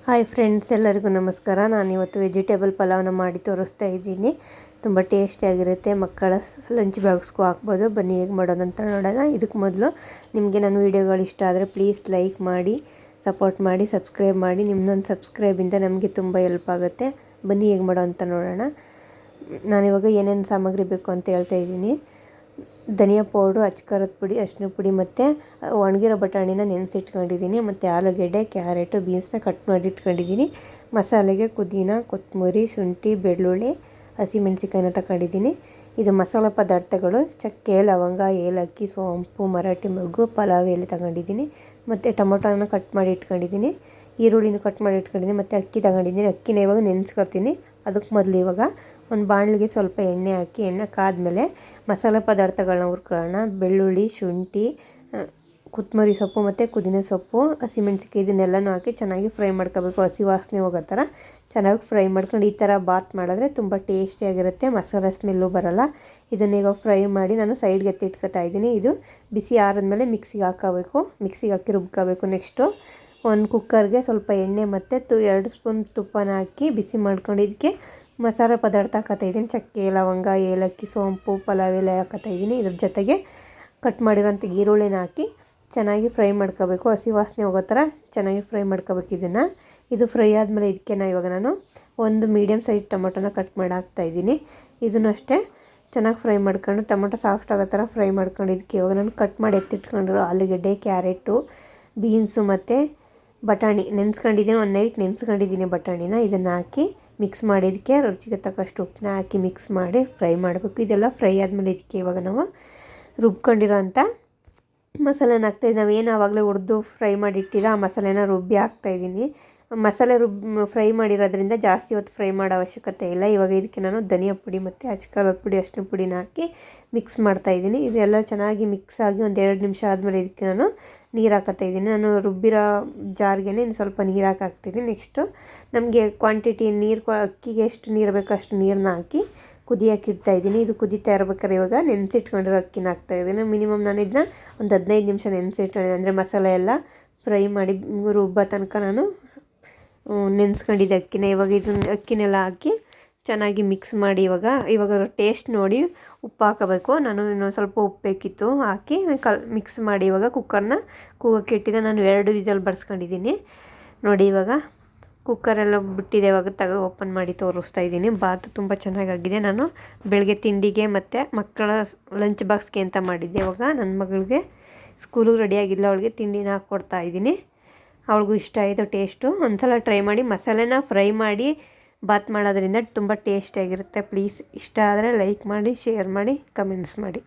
Hi friends, ಎಲ್ಲರಿಗೂ ನಮಸ್ಕಾರ. ನಾನಿವತ್ತು ವೆಜಿಟೇಬಲ್ ಪಲಾವ್ನ ಮಾಡಿ ತೋರಿಸ್ತಾ ಇದ್ದೀನಿ. ತುಂಬ ಟೇಸ್ಟಿಯಾಗಿರುತ್ತೆ. ಮಕ್ಕಳ ಲಂಚ್ ಬಾಕ್ಸ್ಗೂ ಹಾಕ್ಬೋದು. ಬನ್ನಿ ಹೇಗೆ ಮಾಡೋದಂತ ನೋಡೋಣ. ಇದಕ್ಕೆ ಮೊದಲು ನಿಮಗೆ ನನ್ನ ವೀಡಿಯೋಗಳು ಇಷ್ಟ ಆದರೆ ಪ್ಲೀಸ್ ಲೈಕ್ ಮಾಡಿ, ಸಪೋರ್ಟ್ ಮಾಡಿ, ಸಬ್ಸ್ಕ್ರೈಬ್ ಮಾಡಿ. ನಿಮ್ಮೊಂದು ಸಬ್ಸ್ಕ್ರೈಬಿಂದ ನಮಗೆ ತುಂಬ ಹೆಲ್ಪ್ ಆಗುತ್ತೆ. ಬನ್ನಿ ಹೇಗೆ ಮಾಡೋ ಅಂತ ನೋಡೋಣ. ನಾನಿವಾಗ ಏನೇನು ಸಾಮಗ್ರಿ ಬೇಕು ಅಂತ ಹೇಳ್ತಾ ಇದ್ದೀನಿ. ಧನಿಯಾ ಪೌಡ್ರು, ಅಚ್ಕಾರದ ಪುಡಿ, ಅರಿಶಿನ ಪುಡಿ ಮತ್ತು ಒಣಗಿರೋ ಬಟಾಣಿನ ನೆನೆಸಿಟ್ಕೊಂಡಿದ್ದೀನಿ. ಮತ್ತು ಆಲೂಗೆಡ್ಡೆ, ಕ್ಯಾರೆಟು, ಬೀನ್ಸ್ನ ಕಟ್ ಮಾಡಿ ಇಟ್ಕೊಂಡಿದ್ದೀನಿ. ಮಸಾಲೆಗೆ ಪುದೀನ, ಕೊತ್ತಂಬರಿ, ಶುಂಠಿ, ಬೆಳ್ಳುಳ್ಳಿ, ಹಸಿಮೆಣ್ಸಿಕಾಯಿನ ತಗೊಂಡಿದ್ದೀನಿ. ಇದು ಮಸಾಲೆ ಪದಾರ್ಥಗಳು: ಚಕ್ಕೆ, ಲವಂಗ, ಏಲಕ್ಕಿ, ಸೋಂಪು, ಮರಾಠಿ ಮೊಗ್ಗು, ಪಲಾವ್ ಎಲೆ ತಗೊಂಡಿದ್ದೀನಿ. ಮತ್ತು ಟೊಮೊಟೊನ ಕಟ್ ಮಾಡಿ ಇಟ್ಕೊಂಡಿದ್ದೀನಿ. ಈರುಳ್ಳಿನ ಕಟ್ ಮಾಡಿ ಇಟ್ಕೊಂಡಿದ್ದೀನಿ. ಮತ್ತು ಅಕ್ಕಿ ತಗೊಂಡಿದ್ದೀನಿ. ಅಕ್ಕಿನ ಇವಾಗ ನೆನೆಸ್ಕೊಳ್ತೀನಿ. ಅದಕ್ಕೆ ಮೊದಲು ಇವಾಗ ಒಂದು ಬಾಣಲಿಗೆ ಸ್ವಲ್ಪ ಎಣ್ಣೆ ಹಾಕಿ, ಎಣ್ಣೆ ಕಾದ್ಮೇಲೆ ಮಸಾಲೆ ಪದಾರ್ಥಗಳನ್ನ ಹುರ್ಕೊಳ್ಳೋಣ. ಬೆಳ್ಳುಳ್ಳಿ, ಶುಂಠಿ, ಕೊತ್ತಂಬರಿ ಸೊಪ್ಪು ಮತ್ತು ಪುದೀನ ಸೊಪ್ಪು, ಹಸಿಮೆಣ್ಸಿಕಾಯಿ ಇದನ್ನೆಲ್ಲನೂ ಹಾಕಿ ಚೆನ್ನಾಗಿ ಫ್ರೈ ಮಾಡ್ಕೋಬೇಕು. ಹಸಿ ವಾಸನೆ ಹೋಗೋ ಥರ ಚೆನ್ನಾಗಿ ಫ್ರೈ ಮಾಡ್ಕೊಂಡು ಈ ಥರ ಬಾತ್ ಮಾಡಿದ್ರೆ ತುಂಬ ಟೇಸ್ಟಿಯಾಗಿರುತ್ತೆ. ಮಸಾಲೆ ಸ್ಮೆಲ್ಲು ಬರೋಲ್ಲ. ಇದನ್ನೀಗ ಫ್ರೈ ಮಾಡಿ ನಾನು ಸೈಡ್ಗೆ ಎತ್ತಿಟ್ಕೊತಾ ಇದ್ದೀನಿ. ಇದು ಬಿಸಿ ಆರಿದ್ಮೇಲೆ ಮಿಕ್ಸಿಗೆ ಹಾಕೋಬೇಕು. ಮಿಕ್ಸಿಗೆ ಹಾಕಿ ರುಬ್ಕೋಬೇಕು. ನೆಕ್ಸ್ಟು ಒಂದು ಕುಕ್ಕರ್ಗೆ ಸ್ವಲ್ಪ ಎಣ್ಣೆ ಮತ್ತು 2 ಸ್ಪೂನ್ ತುಪ್ಪನ ಹಾಕಿ ಬಿಸಿ ಮಾಡ್ಕೊಂಡು ಇದಕ್ಕೆ ಮಸಾಲೆ ಪದಾರ್ಥ ಹಾಕತ್ತಾಯಿದ್ದೀನಿ. ಚಕ್ಕೆ, ಲವಂಗ, ಏಲಕ್ಕಿ, ಸೋಂಪು, ಪಲಾವ್ ಎಲೆ ಹಾಕತ್ತಾಯಿದ್ದೀನಿ. ಇದ್ರ ಜೊತೆಗೆ ಕಟ್ ಮಾಡಿರೋಂಥ ಈರುಳ್ಳಿನ ಹಾಕಿ ಚೆನ್ನಾಗಿ ಫ್ರೈ ಮಾಡ್ಕೋಬೇಕು. ಹಸಿ ವಾಸನೆ ಹೋಗೋ ಥರ ಚೆನ್ನಾಗಿ ಫ್ರೈ ಮಾಡ್ಕೋಬೇಕು ಇದನ್ನು. ಇದು ಫ್ರೈ ಆದಮೇಲೆ ಇದಕ್ಕೆ ಇವಾಗ ನಾನು ಒಂದು ಮೀಡಿಯಮ್ ಸೈಜ್ ಟೊಮೊಟೊನ ಕಟ್ ಮಾಡಿ ಹಾಕ್ತಾಯಿದ್ದೀನಿ. ಇದನ್ನು ಅಷ್ಟೇ ಚೆನ್ನಾಗಿ ಫ್ರೈ ಮಾಡ್ಕೊಂಡು ಟೊಮೊಟೊ ಸಾಫ್ಟ್ ಆಗೋ ಥರ ಫ್ರೈ ಮಾಡ್ಕೊಂಡು ಇದಕ್ಕೆ ಇವಾಗ ನಾನು ಕಟ್ ಮಾಡಿ ಎತ್ತಿಟ್ಕೊಂಡಿರೋ ಆಲೂಗೆಡ್ಡೆ, ಕ್ಯಾರೆಟು, ಬೀನ್ಸು ಮತ್ತು ಬಟಾಣಿ ನೆನೆಸ್ಕೊಂಡಿದ್ದೀನಿ. ಒಂದು ನೈಟ್ ನೆನೆಸ್ಕೊಂಡಿದ್ದೀನಿ ಬಟಾಣಿನ. ಇದನ್ನು ಹಾಕಿ ಮಿಕ್ಸ್ ಮಾಡಿ ಇದಕ್ಕೆ ರುಚಿಗೆ ತಕ್ಕಷ್ಟು ಉಪ್ಪನ್ನ ಹಾಕಿ ಮಿಕ್ಸ್ ಮಾಡಿ ಫ್ರೈ ಮಾಡಬೇಕು. ಇದೆಲ್ಲ ಫ್ರೈ ಆದಮೇಲೆ ಇದಕ್ಕೆ ಇವಾಗ ನಾವು ರುಬ್ಕೊಂಡಿರೋ ಅಂಥ ಮಸಾಲೆನ ಹಾಕ್ತಾಯಿದ್ದೀನಿ. ನಾವೇನು ಆವಾಗಲೇ ಹುರಿದು ಫ್ರೈ ಮಾಡಿಟ್ಟಿರೋ ಆ ಮಸಾಲೆನ ರುಬ್ಬಿ ಹಾಕ್ತಾಯಿದ್ದೀನಿ. ಮಸಾಲೆ ಫ್ರೈ ಮಾಡಿರೋದ್ರಿಂದ ಜಾಸ್ತಿ ಹೊತ್ತು ಫ್ರೈ ಮಾಡೋ ಅವಶ್ಯಕತೆ ಇಲ್ಲ. ಇವಾಗ ಇದಕ್ಕೆ ನಾನು ಧನಿಯಾ ಪುಡಿ ಮತ್ತು ಅಚ್ಕಾರದ ಪುಡಿ, ಅರಿಶಿನ ಪುಡಿನ ಹಾಕಿ ಮಿಕ್ಸ್ ಮಾಡ್ತಾಯಿದ್ದೀನಿ. ಇದೆಲ್ಲ ಚೆನ್ನಾಗಿ ಮಿಕ್ಸ್ ಆಗಿ ಒಂದು 2 ನಿಮಿಷ ಆದಮೇಲೆ ಇದಕ್ಕೆ ನಾನು ನೀರು ಹಾಕತ್ತಾಯಿದ್ದೀನಿ. ನಾನು ರುಬ್ಬಿರೋ ಜಾರ್ಗೆ ಇನ್ನು ಸ್ವಲ್ಪ ನೀರು ಹಾಕ್ತಿದ್ದೀನಿ. ನೆಕ್ಸ್ಟು ನಮಗೆ ಕ್ವಾಂಟಿಟಿ ನೀರು, ಅಕ್ಕಿಗೆ ಎಷ್ಟು ನೀರು ಬೇಕೋ ಅಷ್ಟು ನೀರನ್ನ ಹಾಕಿ ಕುದಿಯೋಕೆ ಇಡ್ತಾಯಿದ್ದೀನಿ. ಇದು ಕುದೀತಾ ಇರ್ಬೇಕಾದ್ರೆ ಇವಾಗ ನೆನೆಸಿಟ್ಕೊಂಡಿರೋ ಅಕ್ಕಿನ ಹಾಕ್ತಾಯಿದ್ದೀನಿ. ಮಿನಿಮಮ್ ನಾನು ಇದನ್ನ ಒಂದು 15 ನಿಮಿಷ ನೆನೆಸಿಟ್ಕೊಂಡಿದ್ದೆ. ಅಂದರೆ ಮಸಾಲೆ ಎಲ್ಲ ಫ್ರೈ ಮಾಡಿ ರುಬ್ಬೋ ತನಕ ನಾನು ನೆನೆಸ್ಕೊಂಡಿದ್ದೆ ಅಕ್ಕಿನ. ಇವಾಗ ಇದನ್ನ ಅಕ್ಕಿನೆಲ್ಲ ಹಾಕಿ ಚೆನ್ನಾಗಿ ಮಿಕ್ಸ್ ಮಾಡಿ ಇವಾಗ ಟೇಸ್ಟ್ ನೋಡಿ ಉಪ್ಪು ಹಾಕಬೇಕು. ನಾನು ಇನ್ನೊಂದು ಸ್ವಲ್ಪ ಉಪ್ಪು ಬೇಕಿತ್ತು ಹಾಕಿ ಮಿಕ್ಸ್ ಮಾಡಿ ಇವಾಗ ಕುಕ್ಕರ್ನ ಕೂಗೋಕ್ಕೆ ಇಟ್ಟಿದ್ದೆ. ನಾನು 2 ವಿಸಲ್ ಬರ್ಸ್ಕೊಂಡಿದ್ದೀನಿ ನೋಡಿ. ಇವಾಗ ಕುಕ್ಕರೆಲ್ಲ ಬಿಟ್ಟಿದೆ. ಇವಾಗ ಓಪನ್ ಮಾಡಿ ತೋರಿಸ್ತಾ ಇದ್ದೀನಿ. ಬಾತು ತುಂಬ ಚೆನ್ನಾಗಾಗಿದೆ. ನಾನು ಬೆಳಗ್ಗೆ ತಿಂಡಿಗೆ ಮತ್ತು ಮಕ್ಕಳ ಲಂಚ್ ಬಾಕ್ಸ್ಗೆ ಅಂತ ಮಾಡಿದ್ದೆ. ಇವಾಗ ನನ್ನ ಮಗಳಿಗೆ ಸ್ಕೂಲಿಗೆ ರೆಡಿಯಾಗಿಲ್ಲ, ಅವಳಿಗೆ ತಿಂಡಿನ ಹಾಕ್ಕೊಡ್ತಾ ಇದ್ದೀನಿ. ಅವಳಿಗೂ ಇಷ್ಟ ಆಯಿತು ಟೇಸ್ಟು. ಒಂದ್ಸಲ ಟ್ರೈ ಮಾಡಿ. ಮಸಾಲೆನ ಫ್ರೈ ಮಾಡಿ ಬಾತ್ ಮಾಡೋದ್ರಿಂದ ತುಂಬ ಟೇಸ್ಟಿಯಾಗಿರುತ್ತೆ. ಪ್ಲೀಸ್ ಇಷ್ಟ ಆದರೆ ಲೈಕ್ ಮಾಡಿ, ಶೇರ್ ಮಾಡಿ, ಕಮೆಂಟ್ಸ್ ಮಾಡಿ.